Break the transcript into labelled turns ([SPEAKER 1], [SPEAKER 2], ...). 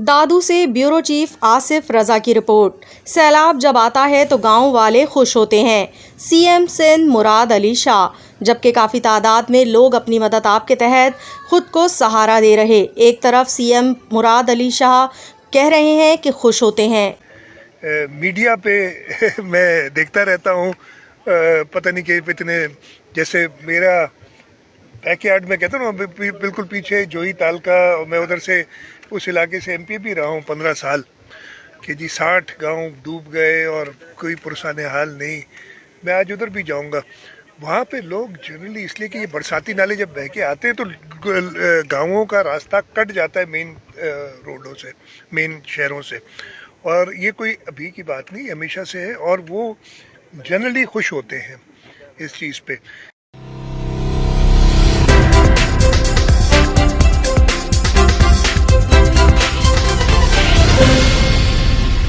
[SPEAKER 1] दादू से bureau chief Asif रजा की report. सैलाब जब आता है तो गांव वाले खुश होते हैं। सीएम सिंध मुराद अली शाह, जबकि काफ़ी तादाद में लोग अपनी मदद आप के तहत खुद को सहारा दे रहे। एक तरफ सीएम मुराद अली शाह कह रहे हैं कि खुश होते हैं।
[SPEAKER 2] मीडिया पे मैं देखता रहता हूँ, पता नहीं कि इतने, जैसे मेरा बैकयार्ड में कहता हूँ ना, बिल्कुल पीछे जोई ताल का, मैं उधर से उस इलाके से एमपी भी रहा हूँ 15 साल, कि जी 60 गांव डूब गए और कोई पुरसाने हाल नहीं। मैं आज उधर भी जाऊंगा, वहाँ पे लोग जनरली, इसलिए कि ये बरसाती नाले जब बह के आते हैं तो गांवों का रास्ता कट जाता है मेन रोडों से, मेन शहरों से, और ये कोई अभी की बात नहीं, हमेशा से है, और वो जनरली खुश होते हैं इस चीज़ पे।